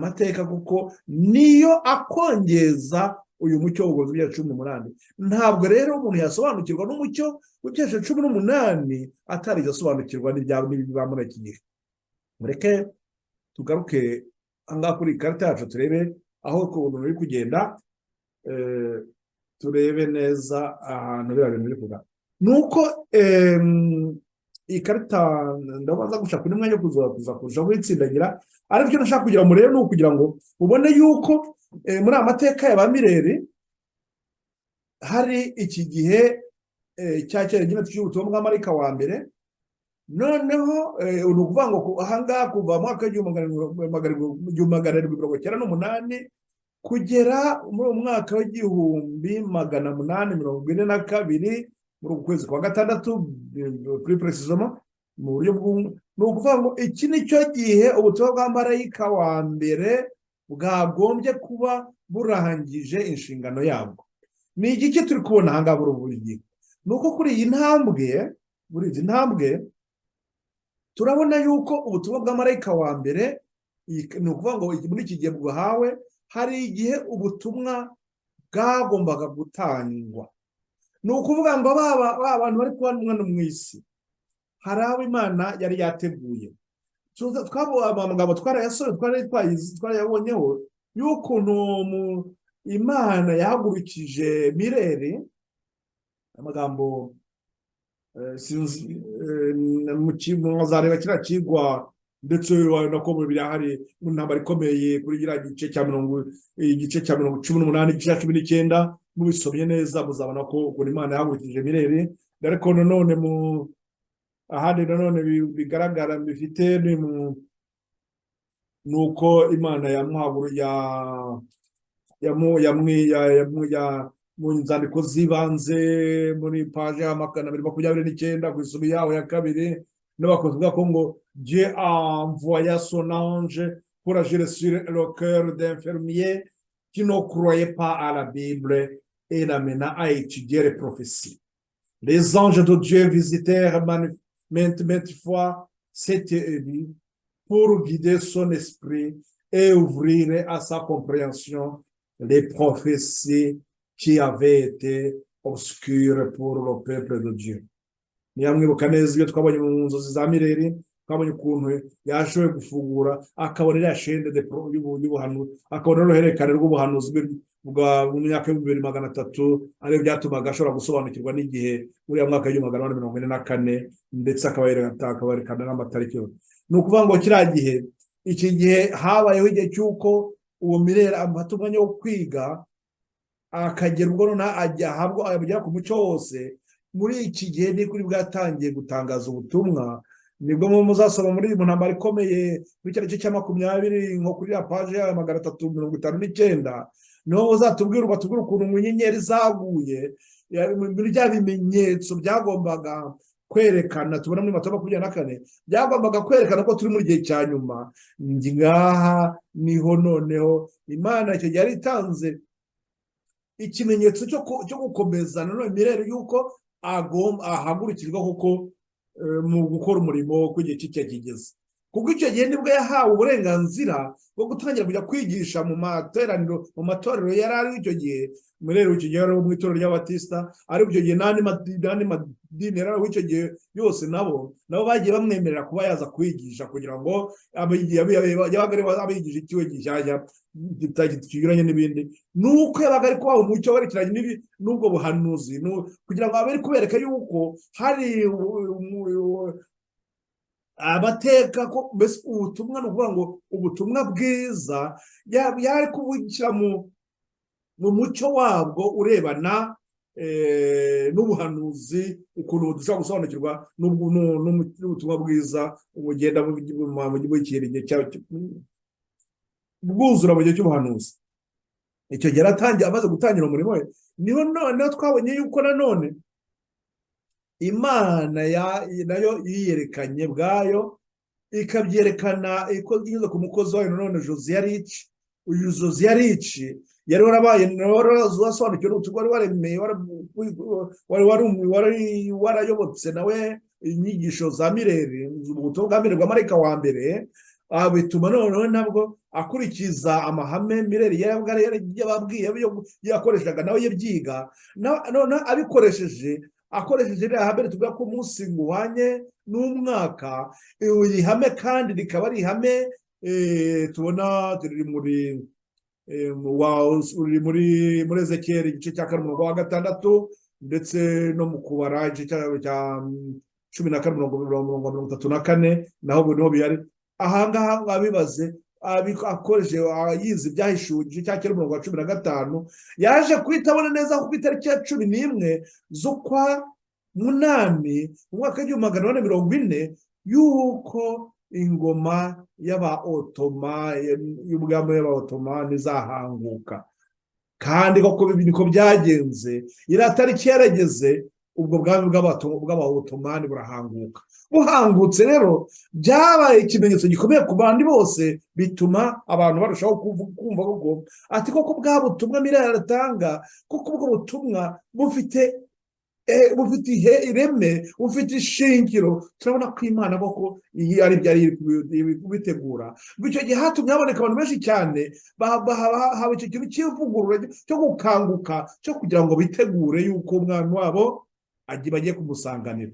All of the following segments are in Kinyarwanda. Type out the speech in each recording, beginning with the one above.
amateka kuko niyo akongeza uyu mucyo w'ubugorozi bwa 18. Ntabwo rero umuntu yasobanukirwa n'umucyo w'ibyeshe 18 atarigeze asobanukirwa n'ibiba muri iki gihe. Mureke tugaruke ahangaha kuri ikarita yacu turebe aho ukuntu biri kugenda, turebe neza ahantu biriya bintu biri kugana. Nuko iyi karita ndabanza gushaka undi mwanya kuza kurushaho itsindagira, ariko icyo nashaka kugira ngo murebe ni ukugira ngo ubone yuko muri amateka ya ba Mireri hari iki gihe cya kera nyine cy'ubutumwa bwa marayika wa mbere. Noneho ni ukuvuga ngo ahangaha kuva mu mwaka w'1798 kugera muri mwaka w'1842 muri ukwezi kwa gatandatu kuri precisement mu buryo ni ukuvuga ngo iki ni cyo gihe ubutumwa bwa marayika wa mbere bwagombye kuba burangije inshingano yabwo. Ni iki turi kubona ahangaha muri ubu gihe? Ni uko kuri iyi ntambwe, muri izi ntambwe turabona yuko ubutumwa bwa marayika wa mbere, ni ukuvuga ngo muri iki gihe bwahawe, hari igihe ubutumwa bwagombaga gutangwa. Ni ukuvuga ngo ba bantu bari kubana mu isi hari abo Imana yari yateguye. Amagambo twarayasore twarayabonyeho y'ukuntu Imana yahagurukije Mireri, amagambo muzareba kiriya kigwa ndetse nako mu birahari mu ntambara ikomeye kuri igice cya 18, igice cya 19, mubisomye neza muzabona ko ukuntu Imana yahagurukije Mireri. Ariko nanone ahandi nanone bigaragara bifite nuko Imana mu nzandiko z'ibanze muri paje ya 229 ku isubi yaho ya kabiri n'abakuvuga ko ngo Dieu a envoyé son ange pour agir sur le cœur d'infirmiers qui ne croyaient pas à la Bible et l'amena à étudier les prophéties. Les anges de Dieu visitèrent maintes fois cet élu pour guider son esprit et ouvrir à sa compréhension les prophéties qui avaient été obscures pour le peuple de Dieu. Niyamwibuka neza iyo twabonye mu nzozi za Mireri, twabonye ukuntu yashoboye gufungura akabona iriya shende y'ubuhanuzi, akabona n'uruhererekane rw'ubuhanuzi bwa mu myaka y'2300, ariyo byatumaga ashobora gusobanukirwa n'igihe uriya mwaka w'1844, ndetse akabayerekana n'amatariki yose. Ni ukuvuga ngo kiriya gihe, iki gihe habayeho igihe cy'uko uwo Mireri afata umwanya wo kwiga, akagera ubwo agera ku mucyo wose. Muri iki gihe ni kuri bwatangiye gutangaza ubutumwa, nibwo muzasoma muri mu ntambara ikomeye muri cya gice cya 20 nko kuri ya paje ya 359, niho uzatubwira ukuntu mu nyenyeri zaguye, muri bya bimenyetso byagombaga kwerekana, tubona muri Matayo 24, byagombaga kwerekana ko turi muri gihe cya nyuma. Ngaha niho noneho Imana icyo gihe itanze ikimenyetso cyo gukomeza nanone Mireri yuko ahagurukirwa kuko mu gukora umurimo w'igihe cye kigeze. Kuko icyo gihe nibwo yahawe uburenganzira bwo gutangira kujya kwigisha mu matorero yari ari icyo gihe. Mireri icyo gihe mu itorero ry'Abatisita, ariko icyo gihe n'andi madini yari ari icyo gihe yose nabo bagiye bamwemerera kuba yaza kwigisha, kugira ngo abigisha ikiwe gishyashya kinyuranye n'ibindi. Nuko yabaga ari kubaha umucyo werekeranye n'ubwo buhanuzi, kugira ngo abe ari kubereka yuko hari amateka ko mbese ubutumwa, ni ukuvuga ngo ubutumwa bwiza yari kubushyira mu mucyo wabwo urebana n'ubuhanuzi, ukuntu dushobora gusobanukirwa n'ubutumwa bwiza bugenda bwuzura mu gihe cy'ubuhanuzi. Icyo gihe amaze gutangira umurimo we, niho noneho twabonye yuko nanone Imana nayo yiyerekanye bwayo, ikabyerekana inyuze ku mukozi wayo nanone Josiyarici. Uyu Josiyarici yari warasobanukiwe n'ubutumwa, wari waremeye, wari warayobotse nawe inyigisho za Mireri, ubutumwa bwa Mireri bwa marayika wa mbere, bituma noneho nabwo akurikiza amahame mireri yababwiye yakoreshaga nawe yabyiga none abikoresheje akoresheje iriya hame tuvuga ko umunsi uhwanye n'umwaka, iri hame kandi rikaba ari ihame tubona muri Ezekiyeli igice cya kane umurongo wa gatandatu, ndetse no mu kubara igice cya 14 mirongo 34 naho niho bihari. Ahangaha abibaze akoresheje yize ibyahishuwe igice cya kera umurongo wa 15, yaje kuhita abona neza ku itariki ya 11 z'ukwa munani mu mwaka w'1440 yuko ingoma y'Abaotoma y'ubwami y'Abaotoma izahanguka. Kandi koko niko byagenze, iriya tariki yarageze, ubwo bwami bw'Abaotomani burahanguka. Buhangutse rero byabaye ikimenyetso gikomeye ku bandi bose, bituma abantu barushaho kumva koko ati koko bwa butumwa Mireri aratanga, kuko ubwo butumwa bufite ireme, bufite ishingiro. Turabona ko Imana koko iyi ari byari kubitegura. Icyo gihe hatumye haboneka abantu benshi cyane, haba icyo kintu cy'ivugurura cyo gukanguka, cyo kugira ngo bitegure yuko umwana wabo bagiye kumusanganira.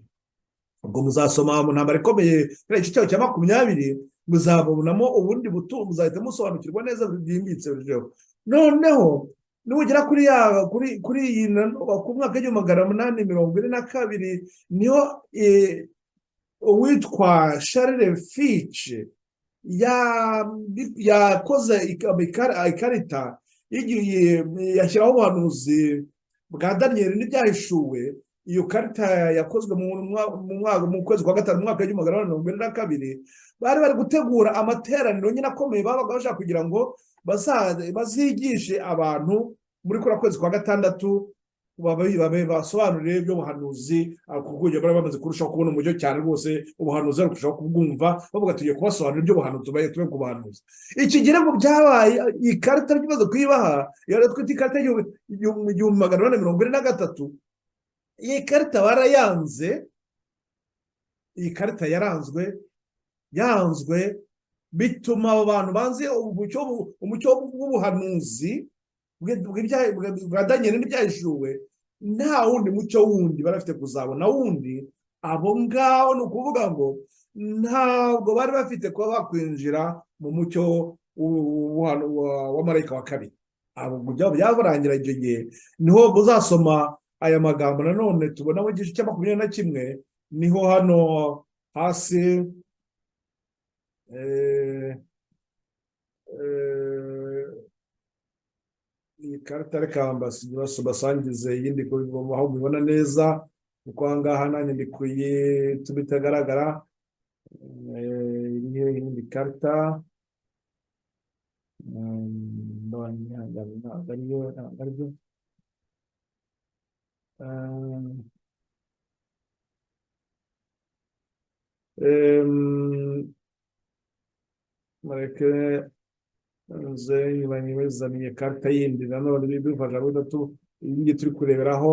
Ubwo muzasoma mu ntambara ikomeye igice cyayo cya 20, muzabonamo ubundi butumwa, muzahita musobanukirwa neza byimbitse. Noneho nugera kuri iyi ku mwaka w'1842 niho uwitwa Charles Fitch yakoze ikarita yashyiraho ubuhanuzi bwa Daniyeli n'ibyahishuwe. Iyo karita yakozwe mu kwezi kwa gatanu mu mwaka w'1842. bari gutegura amateraniro nyine akomeye, babaga bashaka kugira ngo bazigishe abantu muri kuri kwezi kwa gatandatu, basobanurire ibyo buhanuzi, kuko bari bamaze kurushaho kubona umucyo cyane rwose, ubuhanuzi bari kurushaho kubwumva, bavuga tugiye kubasobanurira ibyo buhanuzi tube kubahanuza. Iki gihe ngo byabaye iyi karita bimaze kuyibaha, yari twita ikarita y'1843. Iyi karita barayanze. Iyi karita yanzwe bituma abo bantu banze umucyo w'ubuhanuzi bwa Daniyeli n'ibyahishuwe. Nta wundi mucyo wundi barafite kuzabona wundi. Abo ngabo ni ukuvuga ngo ntabwo bari bafite kuba bakwinjira mu mucyo wa marayika wa kabiri. Abo byabarangira icyo gihe. Niho muzasoma aya magambo nanone tubona mu gice cya 21, niho hano hasi iyi karita reka basangize iyindi aho mubibona neza, kuko ahangaha nanjye ndikuye bitagaragara. Iyindi karita mareke nibazaniye karita yindi nanone bidufasha gatatu iyi turi kureberaho.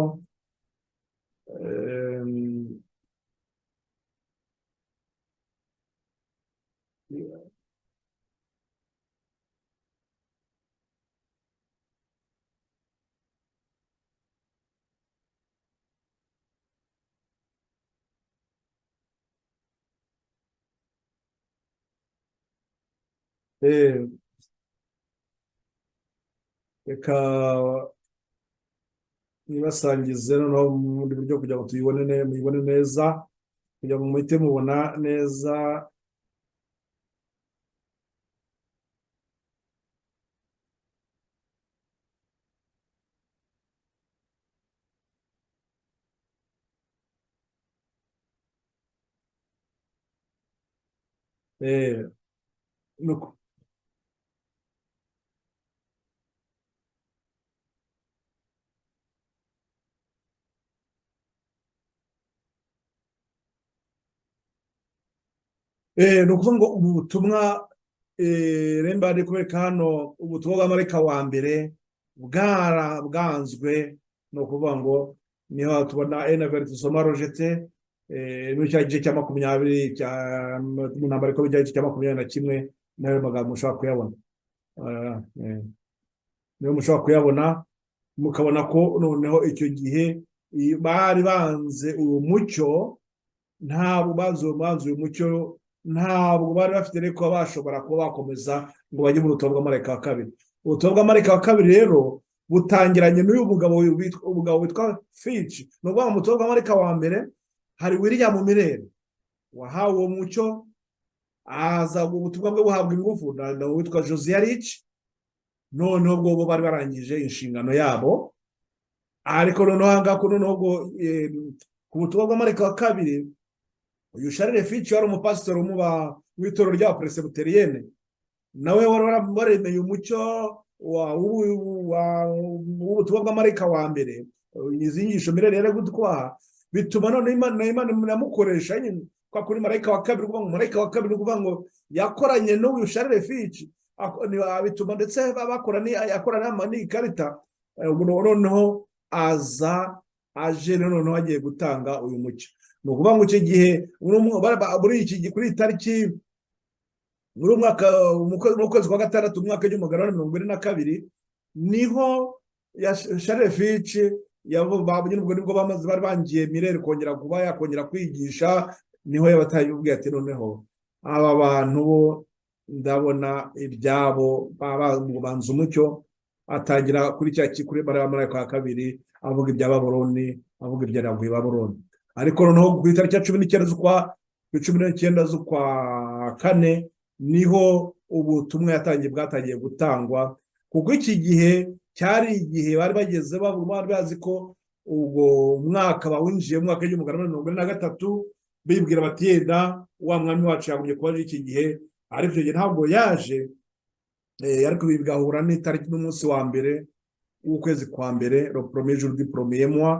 Reka nibasangize noneho mu bundi buryo kugira ngo muyibone neza, kugira ngo muhite mubona neza. Ni ukuvuga ngo ubu butumwa remba ari kubereka hano, ubutumwa bwa marayika wa mbere bwanzwe. Ni ukuvuga ngo niho tubona enaveri dusoma rojete muri cya gice cya 20 mu ntambara ikomeye igice cya 21, nayo magambo ushobora kuyabona. niyo mushobora kuyabona mukabona ko noneho icyo gihe bari banze uwo mucyo, ntabwo banze uyu mucyo, ntabwo bari bafite rero kuba bashobora kuba bakomeza ngo bajye mu rutonde rw'amarayika wa kabiri. Urutonde rw'amarayika wa kabiri rero butangiranye n'uyu mugabo witwa Fitch. Ni ukuvuga ngo mu rutonde rw'amarayika wa mbere hari William Miller wahawe uwo mucyo, aza ubutumwa bwe buhabwa ingufu na witwa Josiah Rich. Noneho ubwo bari barangije inshingano yabo, ariko noneho ahangaha noneho ku butumwa bw'amarayika wa kabiri uyu Charles Fitch wari umupasitori w'itorero rya Presbyterienne, nawe wari waremeye umucyo w'ubutumwa bw'amarayika wa mbere. Izi nyigisho Miller yari gutwara bituma none Imana inamukoresha kwa kuri marayika wa kabiri, kuvuga ngo marayika wa kabiri kuvuga ngo yakoranye n'uyu Charles Fitch, bituma ndetse yakorana n'ikarita. Noneho aje noneho agiye gutanga uyu mucyo. Ni ukuvuga ngo icyo gihe kuri iyi tariki muri mu kwezi kwa gatandatu mu mwaka w'igihumbi magana mirongo ine na kabiri niho Charles Fitch nibwo bari bangiye Miller yakongera kwigisha. Niho yabatayibwiye ati noneho aba bantu bo ndabona ibyabo banze umucyo, atangira kuri kuri marayika wa kabiri avuga ibya Babuloni, avuga ibya Babuloni. Ariko noneho ku itariki ya 19 z'ukwa kane niho ubutumwa bwatangiye gutangwa, kuko iki gihe cyari igihe bari bageze bari bazi ko ubwo mwaka bawinjiye mu mwaka w'igihumbi magana mirongo ine na gatatu, bibwira bati yenda wa mwami wacu yagumye kuba iki gihe. Ariko icyo gihe ntabwo yaje, ariko bigahura n'itariki n'umunsi wa mbere w'ukwezi kwa mbere, le premier jour du premier mois,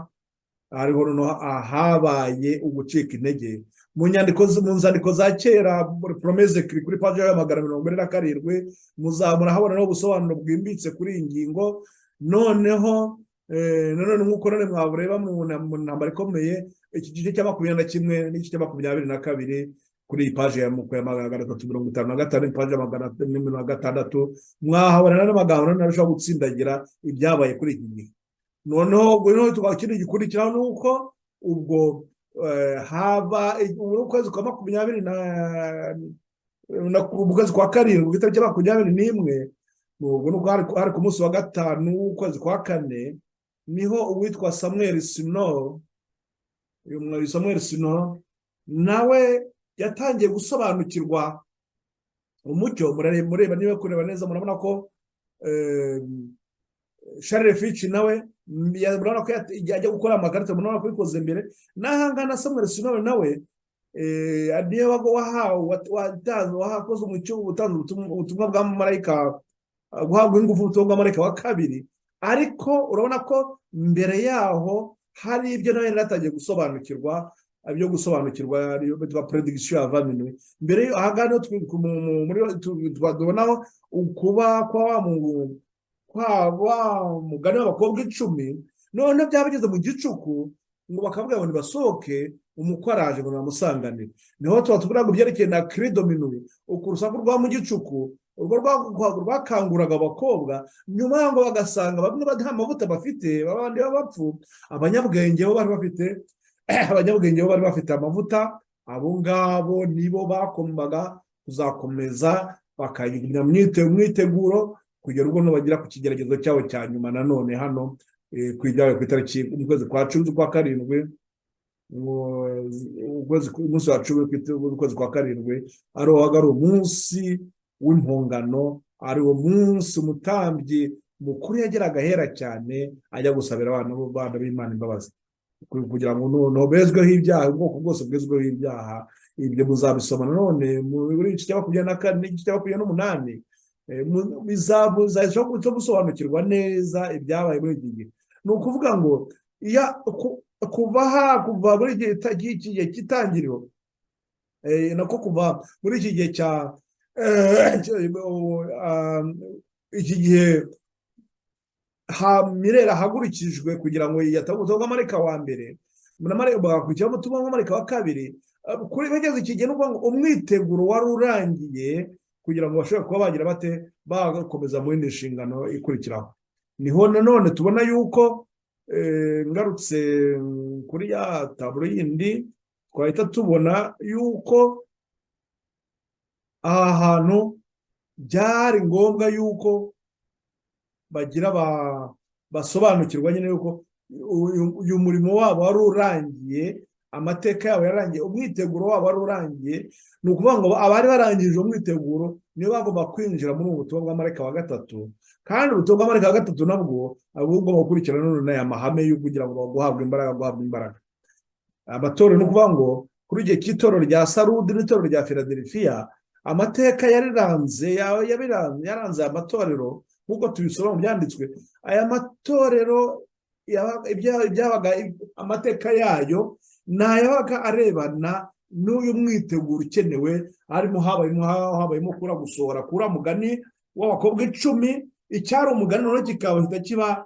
ariho noneho habaye ugucika intege. Mu nzandiko za kera promesse kuri page ya 147 murahabona no gusobanura bwimbitse kuri iyi ngingo. Noneho nk'uko none mwabureba mu ntambara ikomeye, iki gice cya 21 n'igice cya 22 kuri iyi page ya 355 page ya 406 mwahabona n'amagambo narushaho gutsindagira ibyabaye kuri iki gihe. Noneho tukakindi gikurikiraho nuko ubwo haba ukwezi kwa 20 kwa karindwi ku itariki ya 21 ubwo hari ku munsi wa gatanu w'ukwezi kwa kane niho uwitwa Samuel Snow nawe yatangiye gusobanukirwa umucyo. Mureba niba kureba neza murabona ko Charles Fitch nawe murabona ko yajya gukora amakarita, murabona ko bikoze mbere. N'ahangana Samuel Snow nawe niyo wahakoze umucyo utanze ubutumwa bwa marayika, guhabwa ingufu ubutumwa bwa marayika wa kabiri. Ariko urabona ko mbere yaho hari ibyo nawe yaratangiye gusobanukirwa, ibyo gusobanukirwa bitwa prediction ya vaminu. Mbere ahagana tubonaho ukuba kwa mugani w'abakobwa 10, none byabageze mu gicuku ngo bakavuga ngo nibasohoke, umukwaraje ngo namusanganire. Niho tuvuga ngo byerekeye na credominu, ukurusaku rwa mu gicuku urwo rwakanguraga abakobwa, nyuma ngo bagasanga bamwe nta mavuta bafite, babandi b'abapfu. Abanyabwenge bo bari bafite amavuta, abo ngabo nibo bakombaga kuzakomeza bakayigira mwiteguro kugera ubwo bagira ku kigeragezo cyabo cya nyuma. Nanone hano ku itariki ukwezi kwa 10 kwa karindwi, umunsi wa 10 ukwezi kwa karindwi, ari umunsi w'impongano, ari uwo munsi umutambyi mukuru yageraga hera cyane ajya gusabira abana b'Imana imbabazi, kugira ngo noneho bezweho ibyaha, ubwoko bwose bwezweho ibyaha. Ibyo muzabisoma none muri iki cya 24 n'iki cya 28 bizabuza gusobanukirwa neza ibyabaye muri iki gihe. Ni ukuvuga ngo kuva muri gihe cy'itangiriro, nako kuva muri iki gihe iki gihe Miller ahagurikijwe kugira ngo yatange ubutumwa bw'amarayika wa mbere, bakurikiyeho ubutumwa bw'amarayika wa kabiri. Kuri bageze iki gihe n'ukuvuga ngo umwiteguro wari urangiye kugira ngo bashobore kuba bagira bate bagakomeza mu yindi nshingano ikurikiraho. Niho nanone tubona yuko ngarutse kuri ya taburo yindi twahita tubona yuko aha hantu byari ngombwa yuko bagira basobanukirwa nyine yuko uyu murimo wabo wari urangiye, amateka yabo yarangiye, umwiteguro wabo wari urangiye. Ni ukuvuga ngo abari barangije umwiteguro nibo bagomba kwinjira muri ubu butumwa bwa marayika wa gatatu, kandi ubutumwa bwa marayika wa gatatu nabwo ahubwo gukurikirana none aya mahame yo kugira ngo guhabwa imbaraga. Amatorero ni ukuvuga ngo kuri igihe cy'itorero rya Sarudi n'itorero rya Filadelifiya, amateka yaranze aya matorero nk'uko tubisoma mu byanditswe. Aya matorero ibyabaga amateka yayo ni ayabaga arebana n'uyu mwiteguro ukenewe, habayemo kura gusohora, kura mugani w'abakobwa 10, icyari umugani noneho kikahita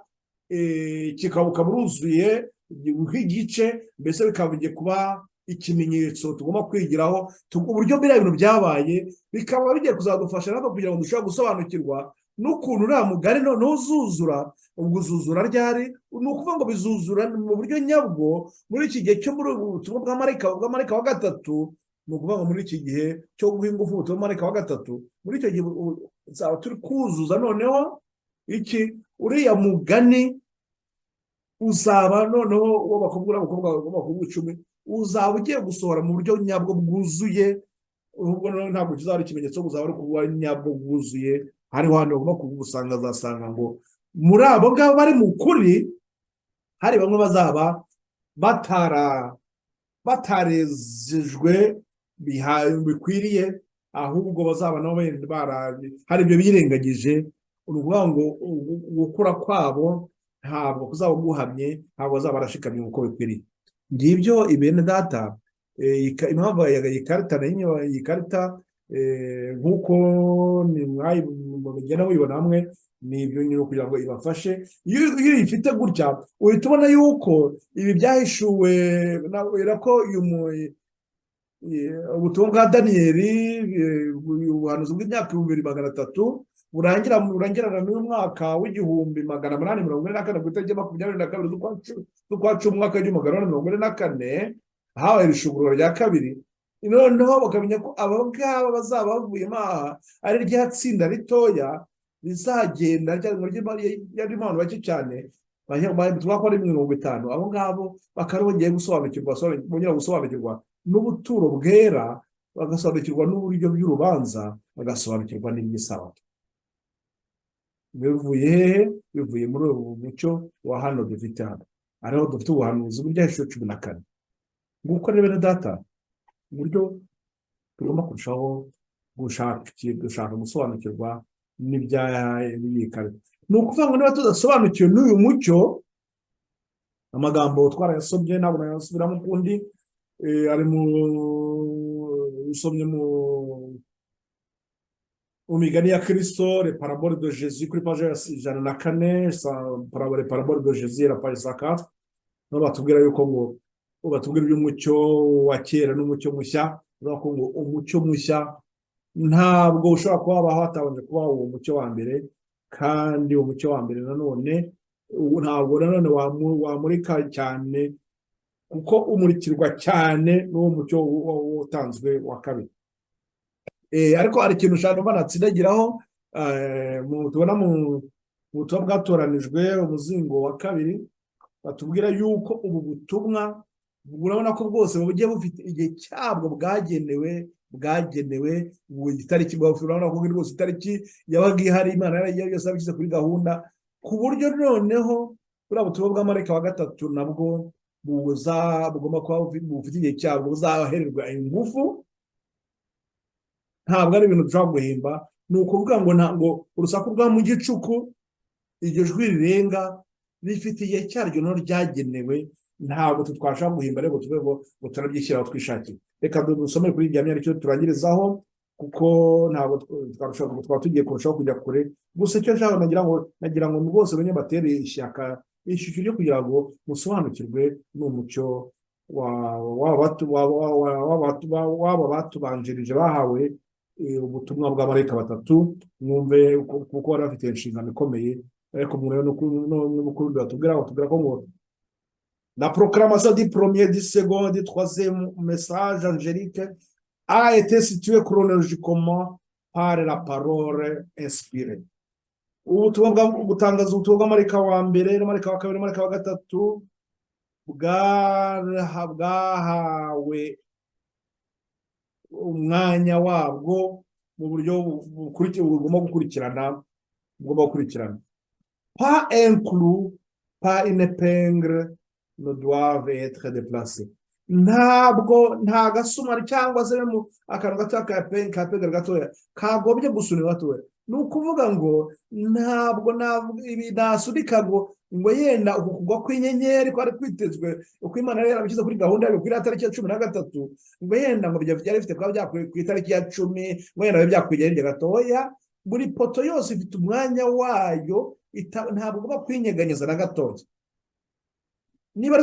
kikabuka buruzuye nk'igice, mbese bikavuye kuba ikimenyetso tugomba kwigiraho. Uburyo biriya bintu byabaye bikaba bigiye kuzadufasha natwe kugira ngo dushobore gusobanukirwa n'ukuntu uriya mugari noneho uzuzura. Ubwo uzuzura ryari? Ni ukuvuga ngo bizuzura mu buryo nyabwo muri iki gihe cyo muri ubu butumwa bwa marayika wa gatatu. Ni ukuvuga ngo muri iki gihe cyo guha ingufu ubutumwa marayika wa gatatu, muri icyo gihe nzaba turi kuzuza noneho uriya mugani uzaba noneho w'abakobwa 10 uzaba ugiye gusohora mu buryo nyabwo bwuzuye. Ubwo ntabwo kizaba ari ikimenyetso, uzaba ari kuba nyabwo bwuzuye. Hariho hano bagomba kugusanga, azasanga ngo muri abo ngabo bari mu kuri hari bamwe bazaba batarezejwe bikwiriye, ahubwo bazaba nabo hari ibyo birengagije. Ni ukuvuga ngo gukura kwabo ntabwo kuzaba guhamye, ntabwo bazaba barashikamye uko bikwiriye. Ngibyo ibene data, impamvu iyi karita nk'uko mugenda mubibona hamwe, ni ibyo nyine kugira ngo ibafashe. Iyo uyifite gutya uhita ubona yuko ibi byahishuwe ko ubutumwa bwa Daniyeli, ubuhanuzi bw'imyaka 2300 burangirana n'umwaka w'1844 ku itariki 22 z'ukwa cumi umwaka w'1844 habaye irishugurura rya kabiri. Noneho bakamenya ko abo ngabo bazaba bavuyemo aha ari rya tsinda ritoya rizagenda ryarimo abantu bake cyane, tuvuga ko ari 50. Abo ngabo bakaba bongeye gusobanukirwa n'ubuturo bwera, bagasobanukirwa n'uburyo by'urubanza, bagasobanukirwa n'iby'isabato. Bivuye muri ubu mucyo wa hano dufite hano, ariho dufite ubuhanuzi bw'ibyahishuwe 14. Nguko rero bene data uburyo tugomba kurushaho gushaka gusobanukirwa n'iby'iyi karita. Ni ukuvuga ngo niba tudasobanukiwe n'uyu mucyo, amagambo twarayasomye ntabwo nayasubiramo ukundi, ari usomye mu migani ya Kristo, les paraboles de Jésus kuri page 104, les paraboles de Jésus la page 104, no batubwira yuko ngo batubwira iby'umucyo wa kera n'umucyo mushya. Bavuga ngo umucyo mushya ntabwo ushobora kuba hatabanje kuba uwo mucyo wa mbere, kandi uwo mucyo wa mbere nanone ntabwo nanone wamurika cyane, kuko umurikirwa cyane n'uwo mucyo utanzwe wa kabiri. Ariko hari ikintu ushaka mba natsindagiraho, tubona mu butumwa bwatoranijwe umuzingo wa kabiri, batubwira yuko ubu butumwa urabona ko bwose bugiye bufite igihe cyabwo bwagenewe itariki. Urabona ko rwose itariki yabaga ihari, Imana yose yabishyize kuri gahunda, ku buryo noneho buriya butumwa bwa marayika wa gatatu nabwo bugomba kuba bufite igihe cyabwo, buzahererwa ingufu. Ntabwo ari ibintu dushobora guhimba. Ni ukuvuga ngo ntabwo urusaku rwa mu gicuku, iryo jwi rirenga, rifite igihe cyaryo no ryagenewe. Ntabwo twashaka guhimba rero tuvuge ngo turabyishyiraho twishakiye. Reka dusome kuri irya myanya cyo turangirizaho, kuko ntabwo twaba tugiye kurushaho kujya kure. Gusa icyo nshaka nagira ngo bose banye batere ishyaka ishusho ryo kugira ngo musobanukirwe n'umucyo w'aba batubanjirije bahawe ubutumwa bw'amarayika batatu, mwumve kuko bari bafite inshingano ikomeye. Ariko murebe n'ukuri batubwira ko ngo la proclamation du premier, du second, du troisième message angélique a été située chronologiquement par la parole inspirée. Gutangaza ubutumwa bw'amarayika wa mbere n'amarayika wa kabiri n'amarayika wa gatatu bwahawe umwanya wabwo mu buryo bugomba gukurikirana. Pas un clou, pas une épingle ne doivent être déplacés. Nta gasumari cyangwa se akantu gato ka pegel gatoya kagombye gusunika gatoya. Ni ukuvuga ngo ntabwo ibi nasunika ngo yenda ukugwa kw'inyenyeri kwari kwitezwe uko Imana yari yarabishyize kuri gahunda yayo kuri tariki ya 13, ngo yenda ngo byari bifite kuba byakwiye ku itariki ya 10, ngo yenda byakwiye gatoya. Buri poto yose ifite umwanya wayo, ntabwo ugomba kwinyeganyeza na gatoya. Niba